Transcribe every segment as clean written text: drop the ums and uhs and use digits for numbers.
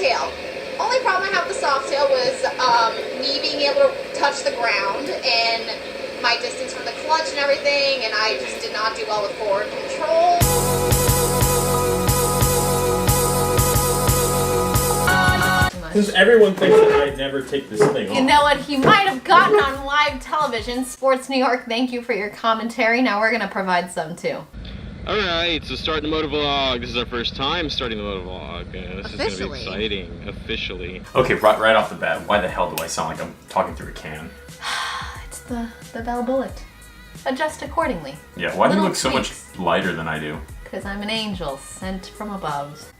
Softail. Only problem I have with the Softail was me being able to touch the ground and my distance from the clutch and everything, and I just did not do well with forward control. Since everyone thinks that I never take this thing off. You know what? He might have gotten on live television. Sports New York, thank you for your commentary. Now we're going to provide some too. Alright, so starting the Motovlog. This is our first time starting the Motovlog. This is going to be exciting. Officially. Okay, right off the bat, why the hell do I sound like I'm talking through a can? It's the Bell Bullet. Adjust accordingly. Yeah, why do you Little look so much lighter than I do? Because I'm an angel sent from above.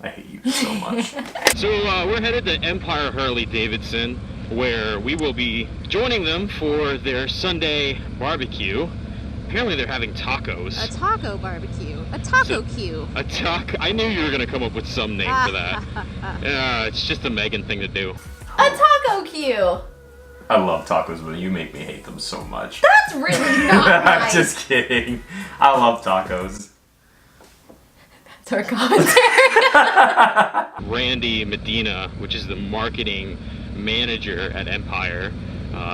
I hate you so much. So we're headed to Empire Harley-Davidson, where we will be joining them for their Sunday barbecue. Apparently they're having tacos. A taco barbecue. A taco queue. A taco. I knew you were going to come up with some name for that. It's just a Meghan thing to do. A taco queue! I love tacos, but you make me hate them so much. That's really not I'm nice. just kidding. I love tacos. That's our commentary. Randy Medina, which is the marketing manager at Empire,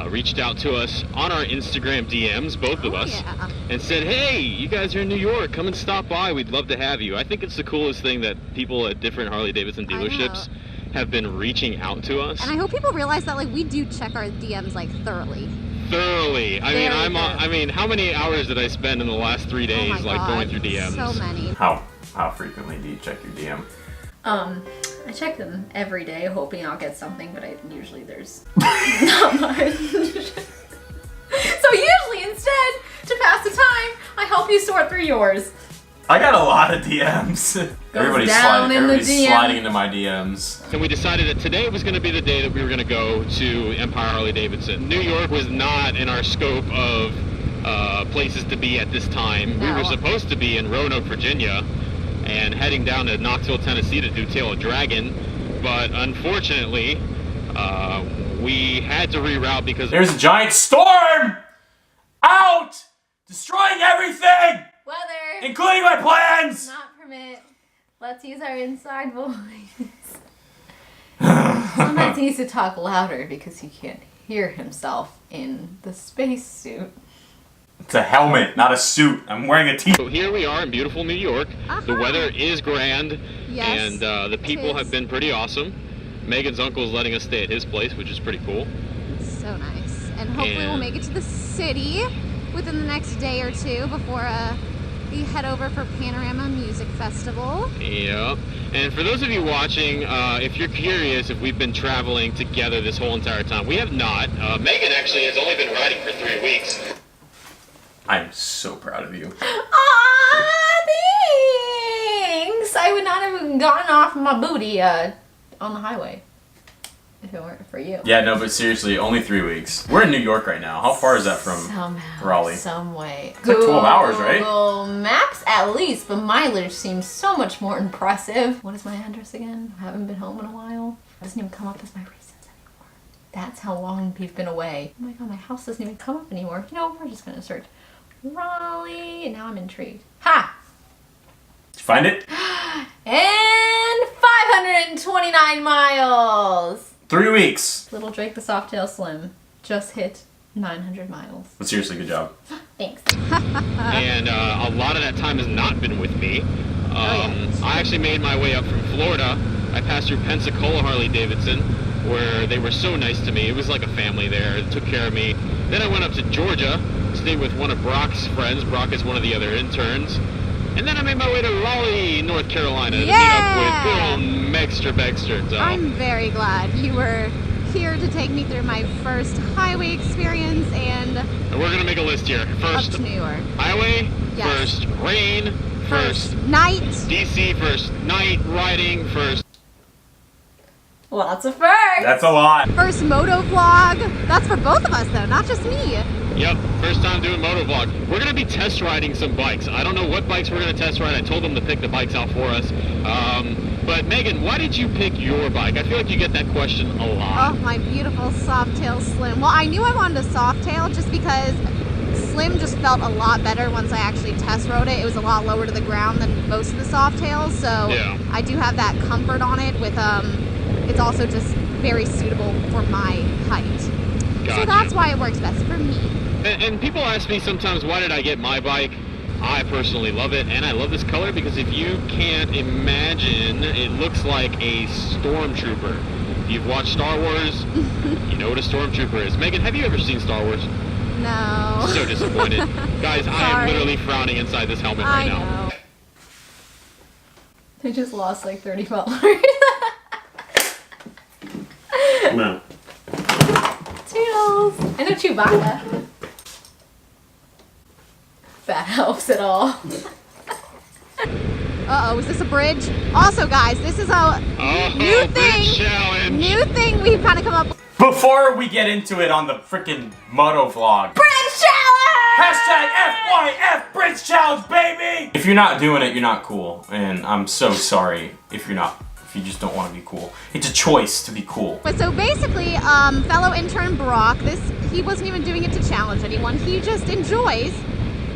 reached out to us on our Instagram DMs, both of us, and said, hey, you guys are in New York, come and stop by, we'd love to have you. I think it's the coolest thing that people at different Harley-Davidson dealerships have been reaching out to us. And I hope people realize that like we do check our DMs like thoroughly. Thoroughly. I mean, how many hours did I spend in the last 3 days going through DMs? So many. How frequently do you check your DM? I check them every day, hoping I'll get something, but usually there's not much. So usually instead, to pass the time, I help you sort through yours. I got a lot of DMs. Everybody's sliding into my DMs. And we decided that today was going to be the day that we were going to go to Empire Harley-Davidson. New York was not in our scope of places to be at this time. No. We were supposed to be in Roanoke, Virginia, and heading down to Knoxville, Tennessee to do Tail of Dragon, but unfortunately, we had to reroute because there's a giant storm out, destroying everything, Weather, including my plans. not permit. Let's use our inside voice. Sometimes he needs to talk louder because he can't hear himself in the spacesuit. It's a helmet, not a suit. I'm wearing a t-shirt. So here we are in beautiful New York. The weather is grand, and the people have been pretty awesome. Megan's uncle is letting us stay at his place, which is pretty cool. So nice. And hopefully we'll make it to the city within the next day or two before we head over for Panorama Music Festival. Yeah. And for those of you watching, if you're curious if we've been traveling together this whole entire time, we have not. Megan actually has only been riding for 3 weeks. I'm so proud of you. Aw, thanks! I would not have gotten off my booty on the highway if it weren't for you. Yeah, no, but seriously, only 3 weeks. We're in New York right now. How far is that from Raleigh? Some way. It's like 12 hours, right? Google Maps at least, but mileage seems so much more impressive. What is my address again? I haven't been home in a while. It doesn't even come up as my reasons anymore. That's how long we've been away. Oh my god, my house doesn't even come up anymore. You know, we're just gonna search Raleigh, and now I'm intrigued. Ha! Did you find it? And 529 miles! 3 weeks. Little Drake the Softail Slim just hit 900 miles. But seriously, good job. Thanks. And a lot of that time has not been with me. I actually made my way up from Florida. I passed through Pensacola Harley-Davidson, where they were so nice to me. It was like a family there. They took care of me. Then I went up to Georgia, stayed with one of Brock's friends. Brock is one of the other interns. And then I made my way to Raleigh, North Carolina to meet up with good old Megster Begster. So. I'm very glad you were here to take me through my first highway experience and we're going to make a list here. First, up to New York. Highway, first rain, first night. DC, first night riding, first. Lots of firsts. That's a lot. First Motovlog. That's for both of us though, not just me. Yep, first time doing Motovlog. We're going to be test riding some bikes. I don't know what bikes we're going to test ride. I told them to pick the bikes out for us. But Megan, why did you pick your bike? I feel like you get that question a lot. Oh, my beautiful Softail Slim. Well, I knew I wanted a Softail just because Slim just felt a lot better once I actually test rode it. It was a lot lower to the ground than most of the Softails, so yeah. I do have that comfort on it with, it's also just very suitable for my height. Gotcha. So that's why it works best for me. And people ask me sometimes, why did I get my bike? I personally love it, and I love this color because if you can't imagine, it looks like a stormtrooper. If you've watched Star Wars, you know what a stormtrooper is. Megan, have you ever seen Star Wars? No. So disappointed. Guys, I am literally frowning inside this helmet right now. I just lost like 30 followers. No. Toodles. I know Chewbacca. If that helps at all. Uh-oh, is this a bridge? Also, guys, this is a new thing we've kind of come up with. Before we get into it on the freaking Motovlog. Bridge challenge! Hashtag FYF Bridge Challenge, baby! If you're not doing it, you're not cool. And I'm so sorry if you just don't want to be cool. It's a choice to be cool. But so basically, fellow intern Brock, he wasn't even doing it to challenge anyone. He just enjoys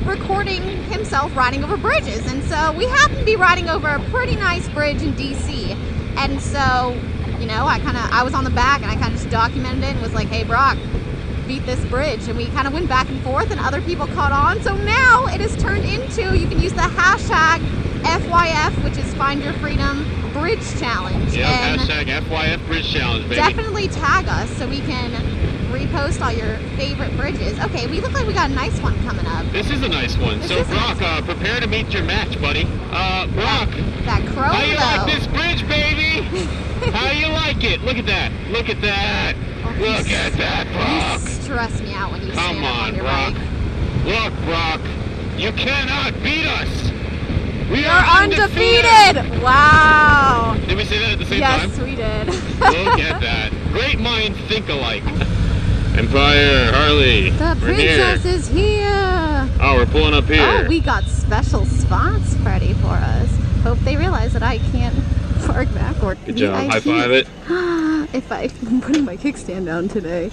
recording himself riding over bridges. And so we happened to be riding over a pretty nice bridge in DC. And so, you know, I was on the back and I kind of just documented it and was like, hey Brock, beat this bridge. And we kind of went back and forth and other people caught on. So now it has turned into, you can use the hashtag FYF, which is Find Your Freedom Bridge Challenge. Yeah, and hashtag FYF Bridge Challenge, baby. Definitely tag us so we can repost all your favorite bridges. Okay, we look like we got a nice one coming up. This is a nice one. So Brock, prepare to meet your match, buddy. Brock. That crow, how you like this bridge, baby? How you like it? Look at that. Look at that. Look at that, Brock. You stress me out when you stand up on your Brock. bike. Look, Brock. You cannot beat us. We are undefeated. Wow. Did we say that at the same time? Yes, we did. Look at that. Great mind think alike. Empire, Harley. The princess is here. Oh, we're pulling up here. Oh, we got special spots ready for us. Hope they realize that I can't park backward. Good job. High five it. I'm putting my kickstand down today.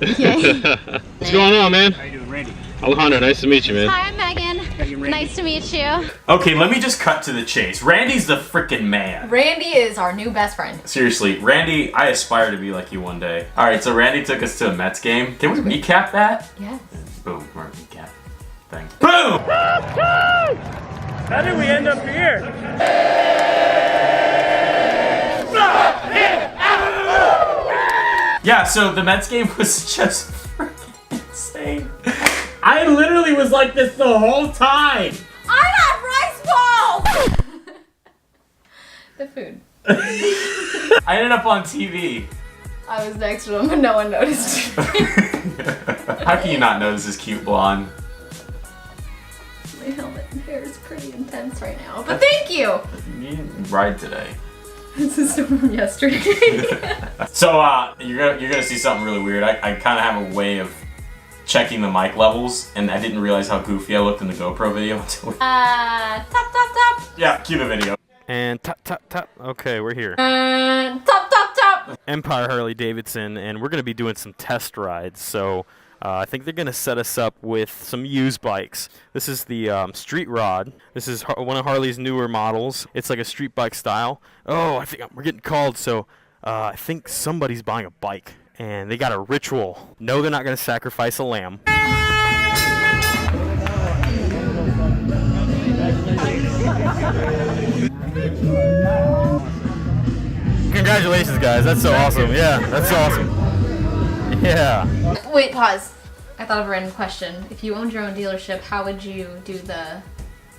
Yay. What's going on, man? How you doing, Randy? Alejandro, nice to meet you, man. Hi, I'm Megan. Nice to meet you. Okay, let me just cut to the chase. Randy's the freaking man. Randy is our new best friend. Seriously, Randy, I aspire to be like you one day. Alright, so Randy took us to a Mets game. Can we recap that? Yes. Boom, we're recap thing. Boom! How did we end up here? Yeah, so the Mets game was just freaking insane. I literally was like this the whole time. I got rice balls! The food. I ended up on TV. I was next to him, but no one noticed. How can you not notice this cute blonde? My helmet and hair is pretty intense right now, but thank you! You didn't ride today. This is still from yesterday. So, you're gonna see something really weird. I kind of have a way of checking the mic levels, and I didn't realize how goofy I looked in the GoPro video until top. Yeah, cue the video. And top. Okay, we're here. Top. Empire Harley Davidson, and we're going to be doing some test rides. So I think they're going to set us up with some used bikes. This is the Street Rod. This is one of Harley's newer models. It's like a street bike style. Oh, I think we're getting called, so I think somebody's buying a bike. And they got a ritual. No, they're not going to sacrifice a lamb. Congratulations, guys. That's so awesome. Yeah, that's so awesome. Yeah. Wait, pause. I thought of a random question. If you owned your own dealership, how would you do the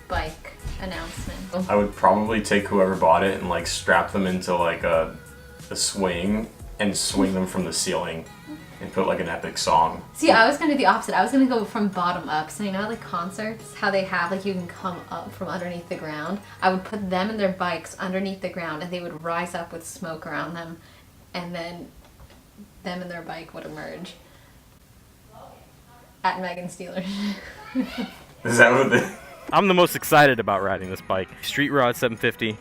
bike announcement? I would probably take whoever bought it and like strap them into like a swing and swing them from the ceiling and put like an epic song. See, I was gonna do the opposite. I was gonna go from bottom up. So you know, like concerts, how they have like you can come up from underneath the ground. I would put them and their bikes underneath the ground, and they would rise up with smoke around them, and then them and their bike would emerge at Megan's dealership. Is that what the... I'm the most excited about riding this bike. Street Rod 750.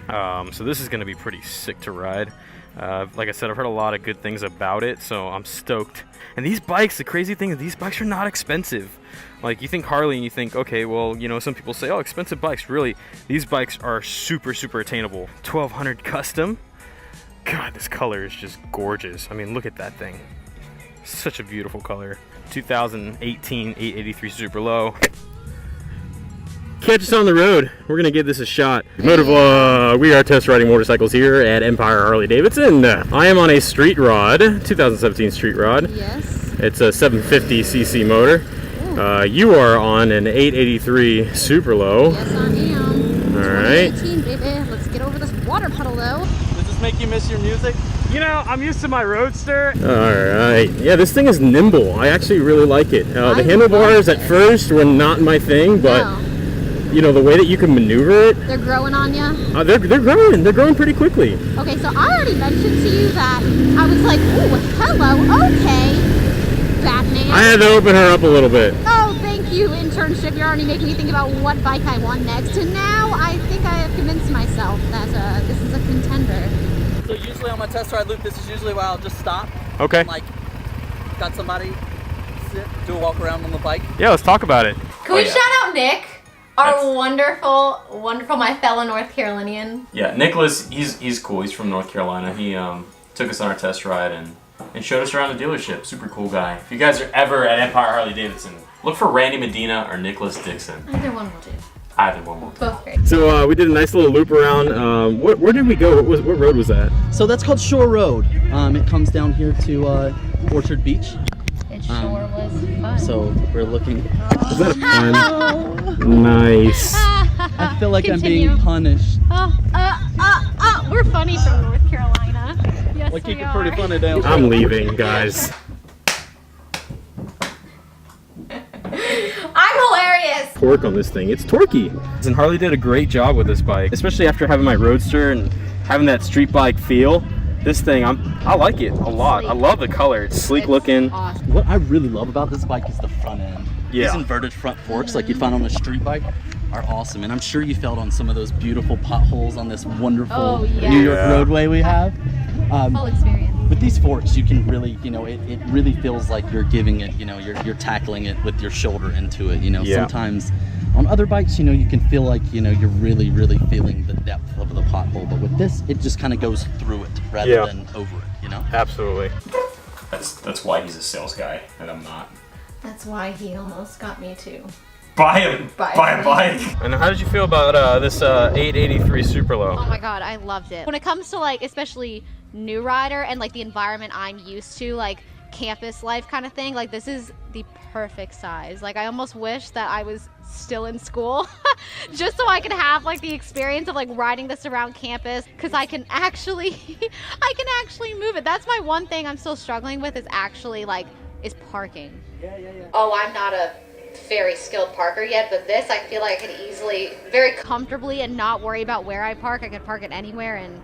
So this is going to be pretty sick to ride. Like I said, I've heard a lot of good things about it, so I'm stoked. And these bikes, the crazy thing is these bikes are not expensive. Like, you think Harley and you think, okay, well, you know, some people say, oh, expensive bikes. Really, these bikes are super, super attainable. 1200 custom. God, this color is just gorgeous. I mean, look at that thing. Such a beautiful color. 2018 883 Super Low. Catch us on the road. We're gonna give this a shot. Motovlog. We are test riding motorcycles here at Empire Harley Davidson. I am on a street rod, 2017 street rod. Yes. It's a 750cc motor. You are on an 883 Super Low. Yes, I am. All right. 2018, baby. Let's get over this water puddle, though. Does this make you miss your music? You know, I'm used to my Roadster. Alright, yeah, this thing is nimble. I actually really like it. The handlebars at first were not my thing, but you know, the way that you can maneuver it. They're growing on you? They're growing pretty quickly. Okay, so I already mentioned to you that I was like, ooh, hello, okay, Batman. I had to open her up a little bit. Oh, thank you, internship. You're already making me think about what bike I want next. And now I think I have convinced myself that this is a contender. So usually on my test ride loop, this is usually where I'll just stop. Okay. And, like, got somebody sit, do a walk around on the bike. Yeah, let's talk about it. Can we shout out Nick? Our wonderful, my fellow North Carolinian. Yeah, Nicholas, he's cool. He's from North Carolina. He took us on our test ride and showed us around the dealership. Super cool guy. If you guys are ever at Empire Harley Davidson, look for Randy Medina or Nicholas Dixon. Either one will do. Either one will do. Both great. So we did a nice little loop around. Where did we go? What road was that? So that's called Shore Road. It comes down here to Orchard Beach. It sure was fun. So we're looking. Is that fun? Nice. I feel like Continue. I'm being punished. We're funny from North Carolina. Yes, Well, keep we it pretty are. funny down. I'm leaving, guys. I'm hilarious. Torque on this thing. It's torquey. And Harley did a great job with this bike, especially after having my Roadster and having that street bike feel. This thing, I like it a lot. I love the color. It's sleek looking. Awesome. What I really love about this bike is the front end. Yeah. These inverted front forks like you'd find on a street bike are awesome. And I'm sure you felt on some of those beautiful potholes on this wonderful New York roadway we have. Full experience. With these forks, you can really, you know, it really feels like you're giving it, you know, you're tackling it with your shoulder into it, you know. Sometimes on other bikes, you know, you can feel like, you know, you're really, really feeling the depth of the pothole. But with this, it just kind of goes through it rather than over it, you know? Absolutely. That's why he's a sales guy and I'm not. That's why he almost got me too. Buy a bike. And how did you feel about this 883 Super Low? Oh my god, I loved it. When it comes to like, especially new rider and like the environment I'm used to, like campus life kind of thing, like this is the perfect size. Like I almost wish that I was still in school just so I could have like the experience of like riding this around campus, because I can actually move it. That's my one thing I'm still struggling with, is parking. Oh, I'm not a very skilled parker yet, but this I feel like I could easily, very comfortably, and not worry about where I park. I could park it anywhere and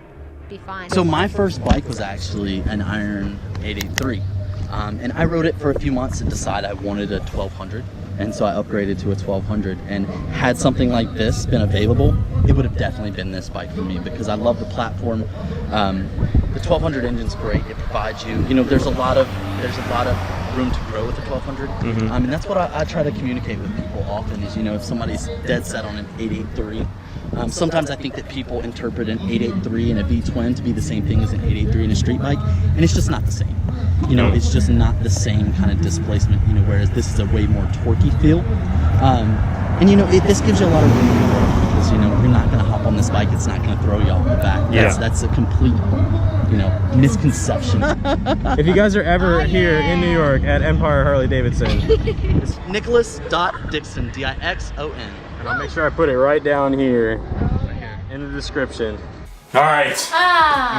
be fine. So my first bike was actually an Iron 883. And I rode it for a few months and decided I wanted a 1200. And so I upgraded to a 1200, and had something like this been available, it would have definitely been this bike for me, because I love the platform. The 1200 engine's great. It provides you, you know, there's a lot of room to grow with the 1200. And that's what I try to communicate with people often is, you know, if somebody's dead set on an 883, sometimes I think that people interpret an 883 and a V-twin to be the same thing as an 883 and a street bike, and it's just not the same. You know, it's just not the same kind of displacement, you know, whereas this is a way more torquey feel. And, you know, this gives you a lot of room to grow, because, you know, you're not going to hop on this bike, it's not going to throw you off the back. That's a complete, you know, misconception. If you guys are ever here in New York at Empire Harley Davidson, It's Nicholas.Dixon, Dixon. and I'll make sure I put it right down here in the description. All right.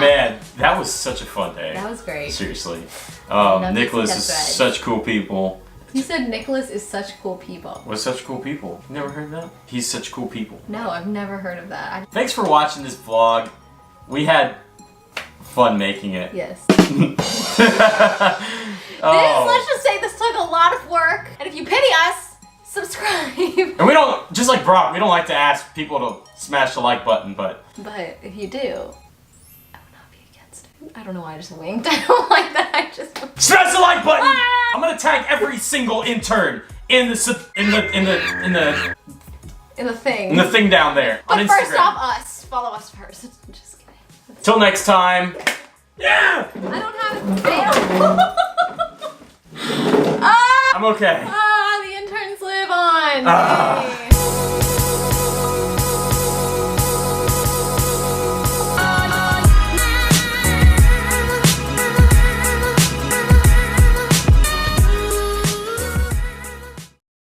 Man, that was such a fun day. That was great. Seriously. Love Nicholas these is test rides. such cool people. You said Nicholas is such cool people. What such cool people? You never heard that? He's such cool people. No, I've never heard of that. Thanks for watching this vlog. We had fun making it. Yes. Oh. Let's just say this took a lot of work, and if you pity us, subscribe. And we don't, just like Brock, we don't like to ask people to smash the like button, but But if you do, I would not be against it. I don't know why I just winked. I don't like that. I just smash the like button! I'm gonna tag every single intern in the thing down there on But Instagram. first off, us. Follow us first. Just kidding. Till next time. Yeah! I don't have a video. I'm okay. The interns live on.